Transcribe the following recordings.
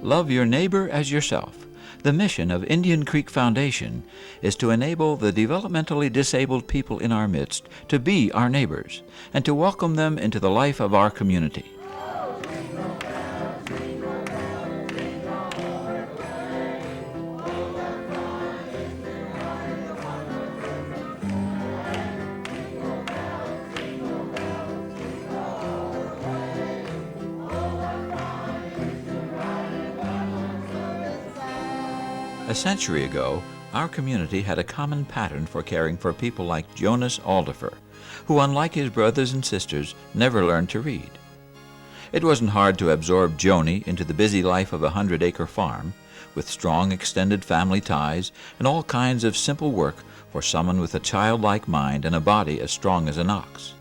Love your neighbor as yourself. The mission of Indian Creek Foundation is to enable the developmentally disabled people in our midst to be our neighbors and to welcome them into the life of our community. A century ago, our community had a common pattern for caring for people like Jonas Aldifer, who, unlike his brothers and sisters, never learned to read. It wasn't hard to absorb Joni into the busy life of a 100-acre farm, with strong extended family ties and all kinds of simple work for someone with a childlike mind and a body as strong as an ox.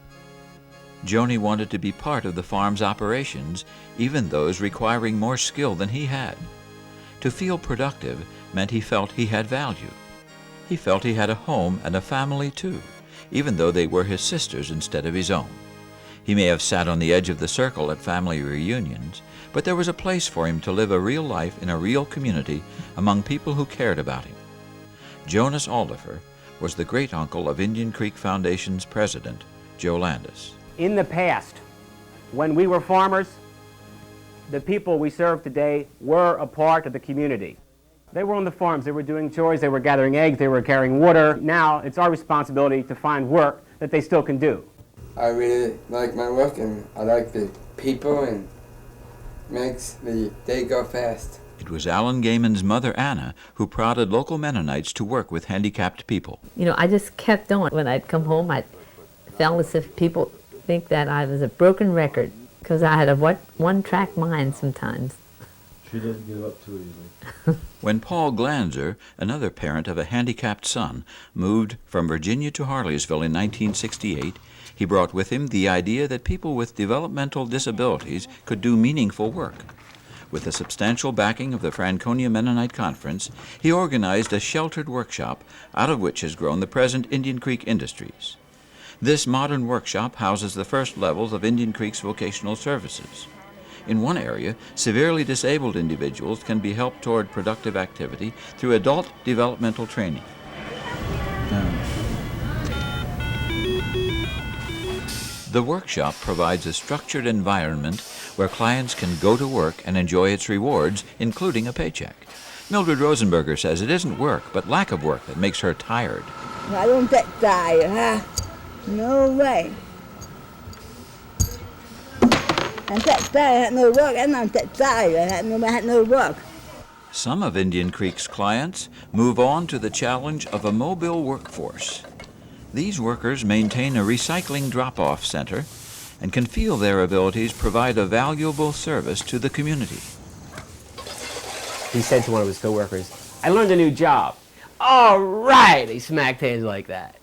Joni wanted to be part of the farm's operations, even those requiring more skill than he had. To feel productive meant he felt he had value. He felt he had a home and a family too, even though they were his sisters instead of his own. He may have sat on the edge of the circle at family reunions, but there was a place for him to live a real life in a real community among people who cared about him. Jonas Aldifer was the great-uncle of Indian Creek Foundation's president, Joe Landis. In the past, when we were farmers, the people we serve today were a part of the community. They were on the farms, they were doing chores, they were gathering eggs, they were carrying water. Now it's our responsibility to find work that they still can do. I really like my work and I like the people and makes the day go fast. It was Alan Gaiman's mother, Anna, who prodded local Mennonites to work with handicapped people. You know, I just kept on. When I'd come home, I felt as if people think that I was a broken record, because I had a one-track mind sometimes. She doesn't give up too easily. When Paul Glanzer, another parent of a handicapped son, moved from Virginia to Harleysville in 1968, he brought with him the idea that people with developmental disabilities could do meaningful work. With the substantial backing of the Franconia Mennonite Conference, he organized a sheltered workshop, out of which has grown the present Indian Creek Industries. This modern workshop houses the first levels of Indian Creek's vocational services. In one area, severely disabled individuals can be helped toward productive activity through adult developmental training. The workshop provides a structured environment where clients can go to work and enjoy its rewards, including a paycheck. Mildred Rosenberger says it isn't work, but lack of work that makes her tired. I don't get tired, huh? No way. I get tired, I had no work, I don't get tired, I had no work. Some of Indian Creek's clients move on to the challenge of a mobile workforce. These workers maintain a recycling drop-off center and can feel their abilities provide a valuable service to the community. He said to one of his coworkers, "I learned a new job." "All right," he smacked hands like that.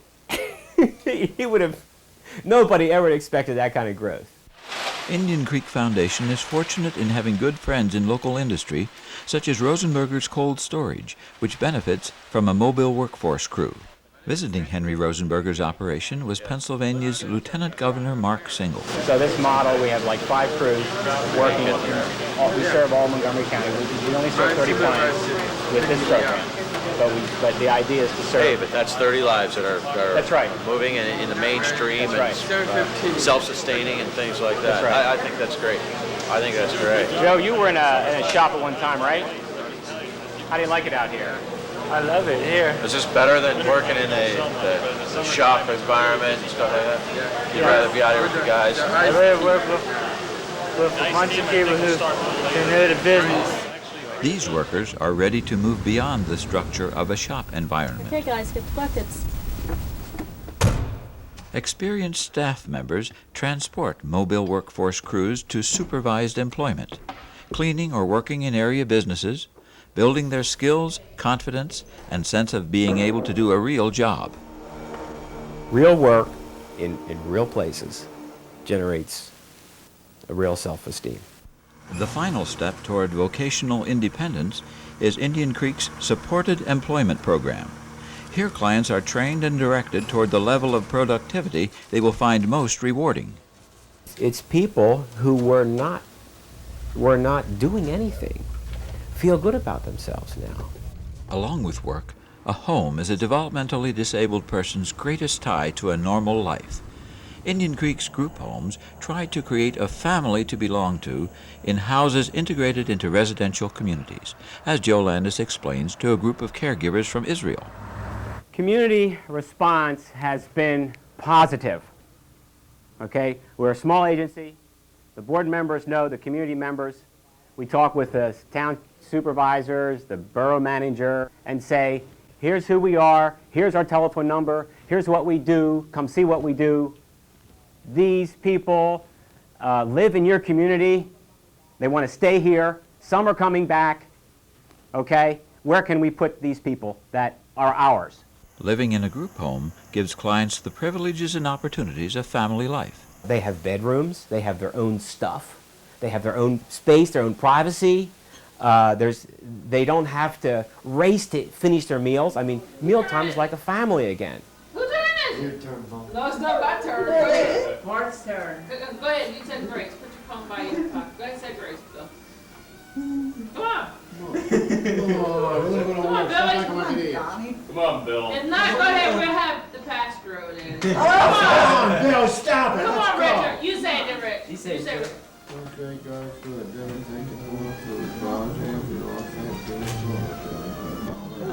Nobody ever expected that kind of growth. Indian Creek Foundation is fortunate in having good friends in local industry, such as Rosenberger's Cold Storage, which benefits from a mobile workforce crew. Visiting Henry Rosenberger's operation was Pennsylvania's Lieutenant Governor Mark Single. So this model, we have like 5 crews working. We serve all Montgomery County. We only serve 30 clients with this program. But the idea is to serve. Hey, but that's 30 lives that are That's right. moving in the mainstream That's and self-sustaining and things like that. That's right. I think that's great. I think that's great. Joe, you were in a shop at one time, right? How do you like it out here? I love it here. Is this better than working in the shop environment and stuff like that? You'd rather be out here with the guys? I rather work with a bunch of people who know the business. These workers are ready to move beyond the structure of a shop environment. Okay guys, get the buckets. Experienced staff members transport mobile workforce crews to supervised employment, cleaning or working in area businesses, building their skills, confidence, and sense of being able to do a real job. Real work in real places generates a real self-esteem. The final step toward vocational independence is Indian Creek's Supported Employment Program. Here clients are trained and directed toward the level of productivity they will find most rewarding. It's people who were not were not doing anything feel good about themselves now. Along with work, a home is a developmentally disabled person's greatest tie to a normal life. Indian Creek's group homes tried to create a family to belong to in houses integrated into residential communities, as Joe Landis explains to a group of caregivers from Israel. Community response has been positive. Okay? We're a small agency. The board members know the community members. We talk with the town supervisors, the borough manager, and say, here's who we are, here's our telephone number, here's what we do, come see what we do. These people live in your community. They want to stay here. Some are coming back. Okay? Where can we put these people that are ours? Living in a group home gives clients the privileges and opportunities of family life. They have bedrooms. They have their own stuff. They have their own space, their own privacy. They don't have to race to finish their meals. I mean, mealtime is like a family again. Whose turn is it? Your turn, Paul. No, it's not my turn. Go ahead. Mark's turn. Go ahead, you said grace. Put your phone by your pocket. Go ahead and say grace, Bill. Come on. Come on, Billy. Come on, Bill. If not, go ahead. We'll have the pastor over there. Come Come on, Bill, stop it. on, Let's go. Richard. You say it, then, Rick. You say it. Okay, guys, good. Thank you for the project. We all thank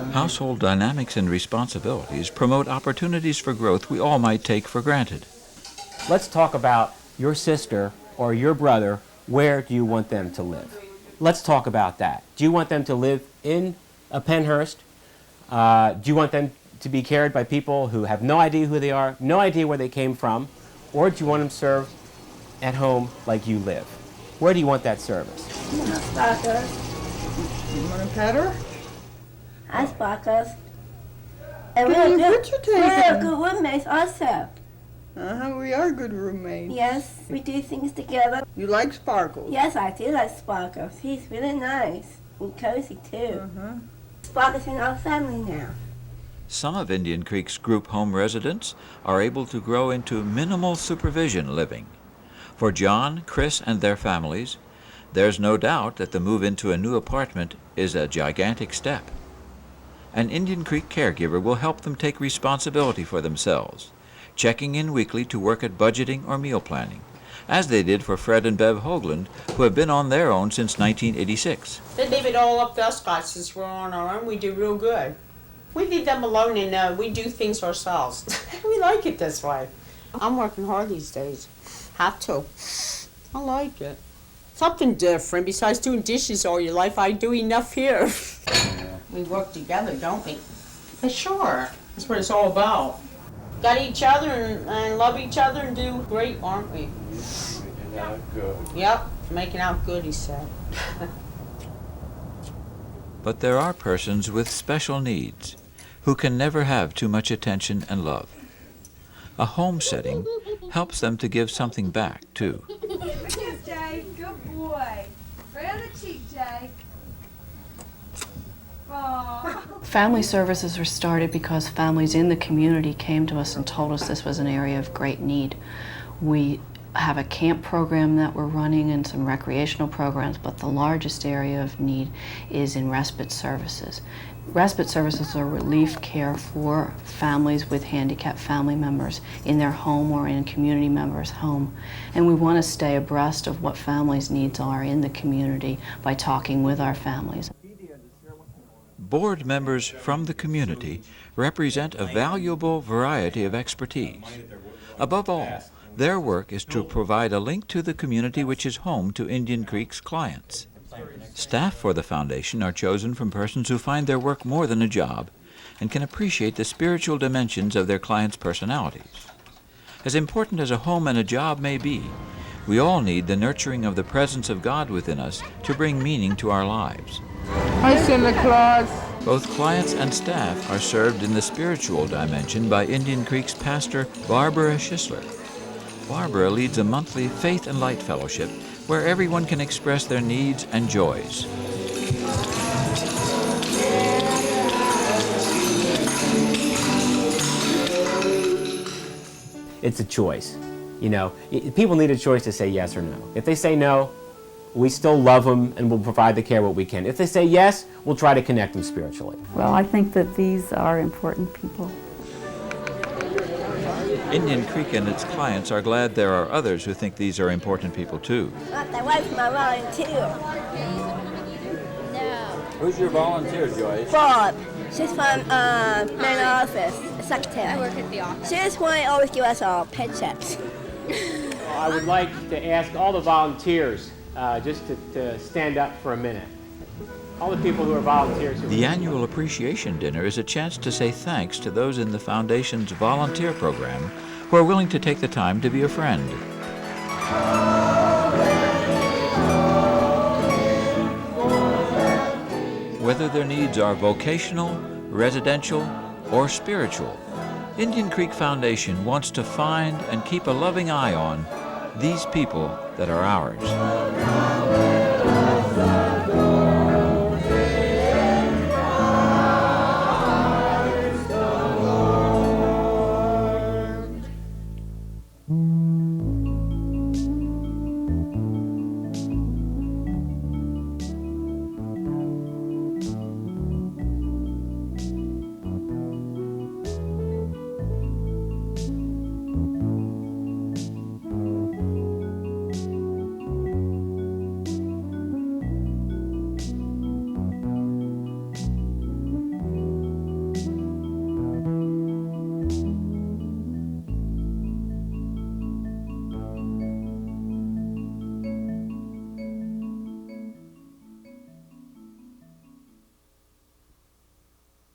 you. Household dynamics and responsibilities promote opportunities for growth we all might take for granted. Let's talk about your sister or your brother. Where do you want them to live? Let's talk about that. Do you want them to live in a Pennhurst? Do you want them to be cared by people who have no idea who they are, no idea where they came from? Or do you want them served at home like you live? Where do you want that service? You want to pet her? I spark us. Can And you we're put your good tape in? roommates also. We are good roommates. Yes, we do things together. You like Sparkles? Yes, I do like Sparkles. He's really nice and cozy too. Sparkles in our family now. Some of Indian Creek's group home residents are able to grow into minimal supervision living. For John, Chris, and their families, there's no doubt that the move into a new apartment is a gigantic step. An Indian Creek caregiver will help them take responsibility for themselves, checking in weekly to work at budgeting or meal planning, as they did for Fred and Bev Hoagland, who have been on their own since 1986. They leave it all up to us guys. Since we're on our own, we do real good. We leave them alone and we do things ourselves. We like it this way. I'm working hard these days. Have to. I like it. Something different. Besides doing dishes all your life, I do enough here. We work together, don't we? For sure. That's what it's all about. Got each other and love each other and do great, aren't we? Making out good. Yep, making out good, he said. But there are persons with special needs who can never have too much attention and love. A home setting helps them to give something back, too. Yes, Jake. Good boy. Right on the cheek, Jake. Aww. Family services were started because families in the community came to us and told us this was an area of great need. We have a camp program that we're running and some recreational programs, but the largest area of need is in respite services. Respite services are relief care for families with handicapped family members in their home or in a community member's home. And we want to stay abreast of what families' needs are in the community by talking with our families. Board members from the community represent a valuable variety of expertise. Above all, their work is to provide a link to the community which is home to Indian Creek's clients. Staff for the foundation are chosen from persons who find their work more than a job and can appreciate the spiritual dimensions of their clients' personalities. As important as a home and a job may be, we all need the nurturing of the presence of God within us to bring meaning to our lives. Hi, Santa Claus. Both clients and staff are served in the spiritual dimension by Indian Creek's pastor, Barbara Schisler. Barbara leads a monthly Faith and Light Fellowship where everyone can express their needs and joys. It's a choice. You know, people need a choice to say yes or no. If they say no, we still love them and will provide the care what we can. If they say yes, we'll try to connect them spiritually. Well, I think that these are important people. Indian Creek and its clients are glad there are others who think these are important people too. My wife's my volunteer. Who's your volunteer, Joyce? Bob. She's from main office, secretary. I work at the office. She just want to always give us all paychecks. I would like to ask all the volunteers just to stand up for a minute. All the people who are volunteers. The annual appreciation dinner is a chance to say thanks to those in the Foundation's volunteer program who are willing to take the time to be a friend. Whether their needs are vocational, residential, or spiritual, Indian Creek Foundation wants to find and keep a loving eye on these people that are ours.